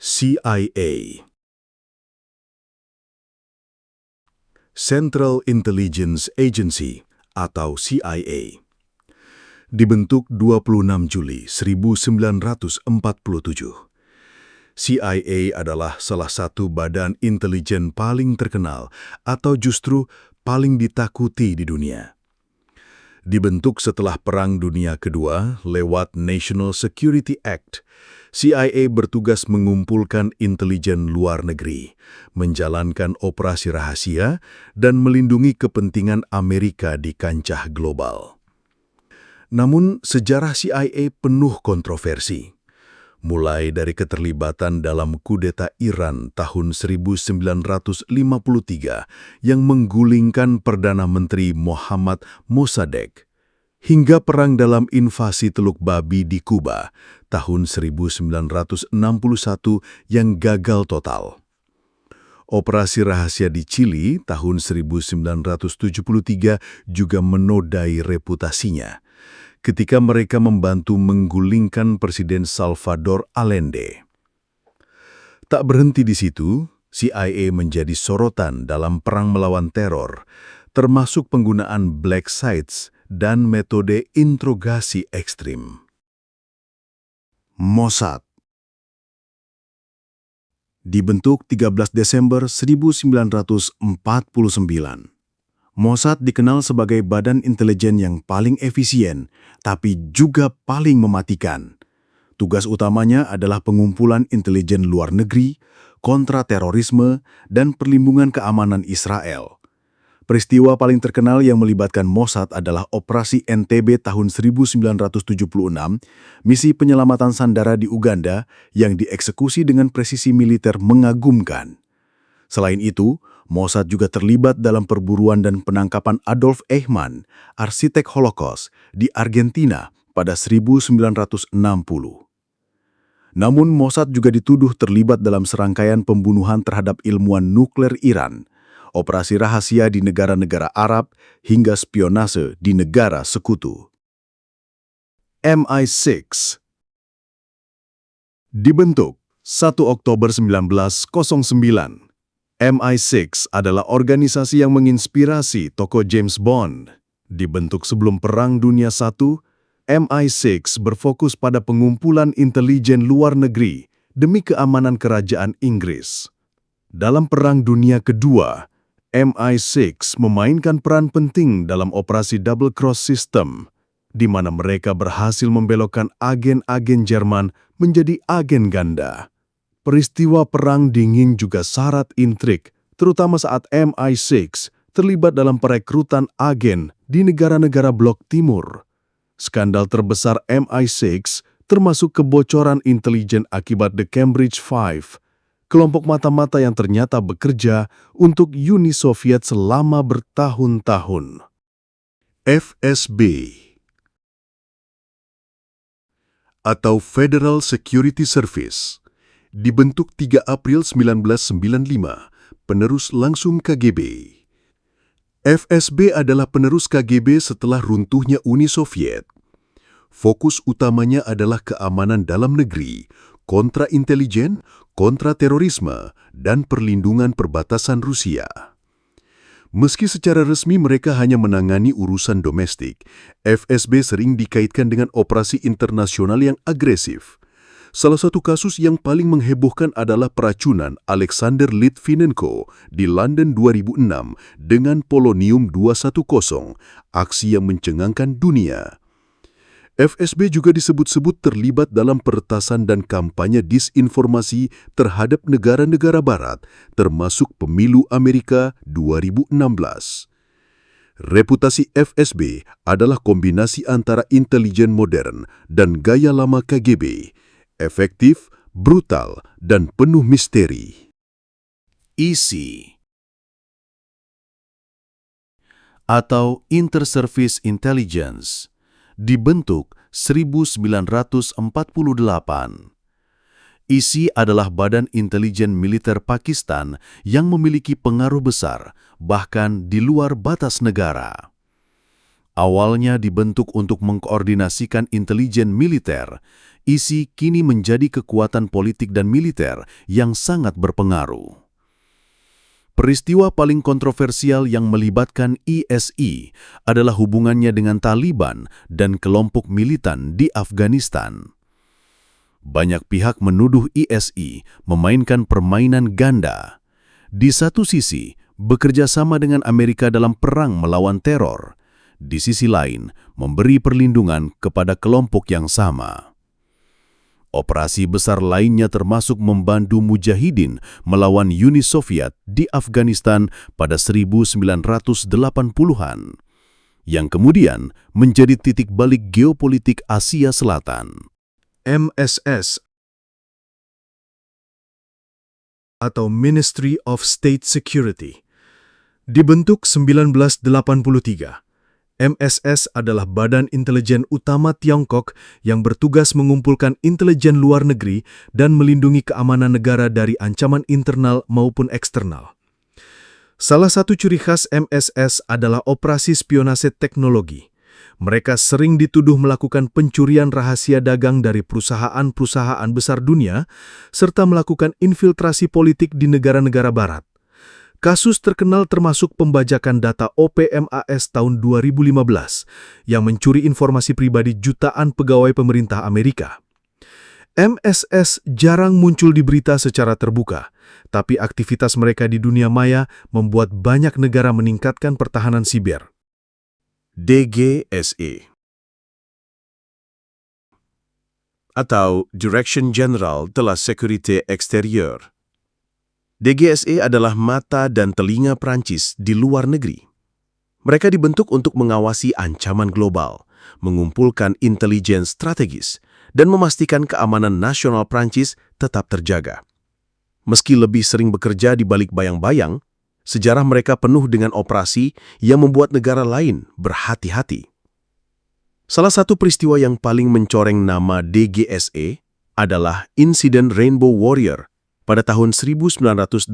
CIA, Central Intelligence Agency atau CIA, dibentuk 26 Juli 1947. CIA adalah salah satu badan intelijen paling terkenal atau justru paling ditakuti di dunia. Dibentuk setelah Perang Dunia Kedua lewat National Security Act, CIA bertugas mengumpulkan intelijen luar negeri, menjalankan operasi rahasia, dan melindungi kepentingan Amerika di kancah global. Namun, sejarah CIA penuh kontroversi. Mulai dari keterlibatan dalam kudeta Iran tahun 1953 yang menggulingkan Perdana Menteri Mohammad Mossadegh, hingga perang dalam invasi Teluk Babi di Kuba tahun 1961 yang gagal total. Operasi rahasia di Chili tahun 1973 juga menodai reputasinya ketika mereka membantu menggulingkan Presiden Salvador Allende. Tak berhenti di situ, CIA menjadi sorotan dalam perang melawan teror, termasuk penggunaan black sites dan metode interogasi ekstrim. Mossad dibentuk 13 Desember 1949. Mossad dikenal sebagai badan intelijen yang paling efisien, tapi juga paling mematikan. Tugas utamanya adalah pengumpulan intelijen luar negeri, kontraterorisme, dan perlindungan keamanan Israel. Peristiwa paling terkenal yang melibatkan Mossad adalah Operasi NTB tahun 1976, misi penyelamatan sandera di Uganda yang dieksekusi dengan presisi militer mengagumkan. Selain itu, Mossad juga terlibat dalam perburuan dan penangkapan Adolf Eichmann, arsitek Holocaust, di Argentina pada 1960. Namun Mossad juga dituduh terlibat dalam serangkaian pembunuhan terhadap ilmuwan nuklir Iran, operasi rahasia di negara-negara Arab, hingga spionase di negara sekutu. MI6 dibentuk 1 Oktober 1909. MI6 adalah organisasi yang menginspirasi tokoh James Bond. Dibentuk sebelum Perang Dunia I, MI6 berfokus pada pengumpulan intelijen luar negeri demi keamanan kerajaan Inggris. Dalam Perang Dunia Kedua, MI6 memainkan peran penting dalam operasi Double Cross System, di mana mereka berhasil membelokkan agen-agen Jerman menjadi agen ganda. Peristiwa Perang Dingin juga syarat intrik, terutama saat MI6 terlibat dalam perekrutan agen di negara-negara Blok Timur. Skandal terbesar MI6 termasuk kebocoran intelijen akibat The Cambridge Five, kelompok mata-mata yang ternyata bekerja untuk Uni Soviet selama bertahun-tahun. FSB atau Federal Security Service dibentuk 3 April 1995, penerus langsung KGB. FSB adalah penerus KGB setelah runtuhnya Uni Soviet. Fokus utamanya adalah keamanan dalam negeri, kontraintelijen, kontraterorisme, dan perlindungan perbatasan Rusia. Meski secara resmi mereka hanya menangani urusan domestik, FSB sering dikaitkan dengan operasi internasional yang agresif. Salah satu kasus yang paling menghebohkan adalah peracunan Alexander Litvinenko di London 2006 dengan polonium-210, aksi yang mencengangkan dunia. FSB juga disebut-sebut terlibat dalam peretasan dan kampanye disinformasi terhadap negara-negara barat, termasuk pemilu Amerika 2016. Reputasi FSB adalah kombinasi antara intelijen modern dan gaya lama KGB, efektif, brutal, dan penuh misteri. ISI atau Inter-Service Intelligence dibentuk 1948. ISI adalah badan intelijen militer Pakistan yang memiliki pengaruh besar, bahkan di luar batas negara. Awalnya dibentuk untuk mengkoordinasikan intelijen militer, ISI kini menjadi kekuatan politik dan militer yang sangat berpengaruh. Peristiwa paling kontroversial yang melibatkan ISI adalah hubungannya dengan Taliban dan kelompok militan di Afghanistan. Banyak pihak menuduh ISI memainkan permainan ganda. Di satu sisi, bekerja sama dengan Amerika dalam perang melawan teror. Di sisi lain, memberi perlindungan kepada kelompok yang sama. Operasi besar lainnya termasuk membantu Mujahidin melawan Uni Soviet di Afghanistan pada 1980-an, yang kemudian menjadi titik balik geopolitik Asia Selatan. MSS atau Ministry of State Security dibentuk 1983. MSS adalah badan intelijen utama Tiongkok yang bertugas mengumpulkan intelijen luar negeri dan melindungi keamanan negara dari ancaman internal maupun eksternal. Salah satu ciri khas MSS adalah operasi spionase teknologi. Mereka sering dituduh melakukan pencurian rahasia dagang dari perusahaan-perusahaan besar dunia, serta melakukan infiltrasi politik di negara-negara barat. Kasus terkenal termasuk pembajakan data OPMAS tahun 2015 yang mencuri informasi pribadi jutaan pegawai pemerintah Amerika. MSS jarang muncul di berita secara terbuka, tapi aktivitas mereka di dunia maya membuat banyak negara meningkatkan pertahanan siber. DGSE atau Direction General de la Sécurité Extérieure. DGSE adalah mata dan telinga Prancis di luar negeri. Mereka dibentuk untuk mengawasi ancaman global, mengumpulkan intelijen strategis, dan memastikan keamanan nasional Prancis tetap terjaga. Meski lebih sering bekerja di balik bayang-bayang, sejarah mereka penuh dengan operasi yang membuat negara lain berhati-hati. Salah satu peristiwa yang paling mencoreng nama DGSE adalah insiden Rainbow Warrior pada tahun 1985.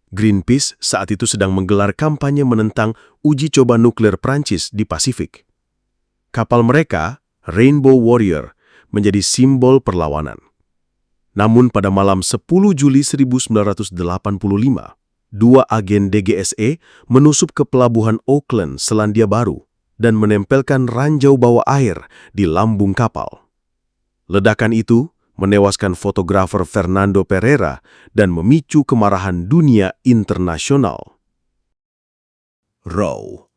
Greenpeace saat itu sedang menggelar kampanye menentang uji coba nuklir Prancis di Pasifik. Kapal mereka, Rainbow Warrior, menjadi simbol perlawanan. Namun pada malam 10 Juli 1985, dua agen DGSE menusup ke pelabuhan Auckland, Selandia Baru, dan menempelkan ranjau bawah air di lambung kapal. Ledakan itu menewaskan fotografer Fernando Pereira dan memicu kemarahan dunia internasional. RAW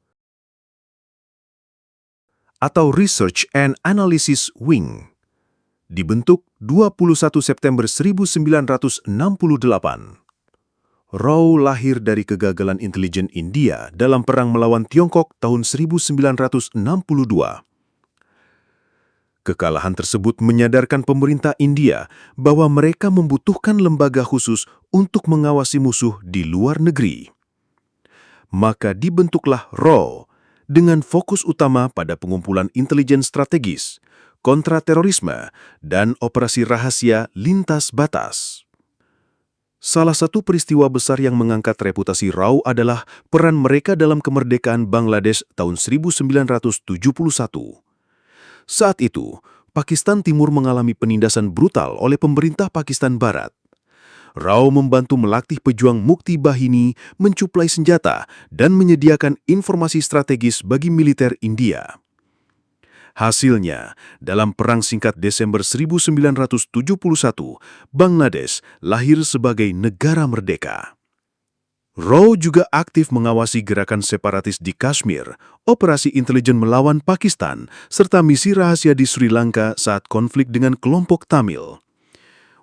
atau Research and Analysis Wing dibentuk 21 September 1968. RAW lahir dari kegagalan intelijen India dalam perang melawan Tiongkok tahun 1962. Kekalahan tersebut menyadarkan pemerintah India bahwa mereka membutuhkan lembaga khusus untuk mengawasi musuh di luar negeri. Maka dibentuklah RAW dengan fokus utama pada pengumpulan intelijen strategis, kontraterorisme, dan operasi rahasia lintas batas. Salah satu peristiwa besar yang mengangkat reputasi RAW adalah peran mereka dalam kemerdekaan Bangladesh tahun 1971. Saat itu, Pakistan Timur mengalami penindasan brutal oleh pemerintah Pakistan Barat. RAW membantu melatih pejuang Mukti Bahini mencuplai senjata dan menyediakan informasi strategis bagi militer India. Hasilnya, dalam Perang Singkat Desember 1971, Bangladesh lahir sebagai negara merdeka. RAW juga aktif mengawasi gerakan separatis di Kashmir, operasi intelijen melawan Pakistan, serta misi rahasia di Sri Lanka saat konflik dengan kelompok Tamil.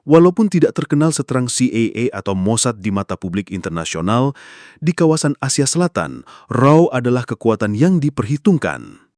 Walaupun tidak terkenal seterang CIA atau Mossad di mata publik internasional, di kawasan Asia Selatan, RAW adalah kekuatan yang diperhitungkan.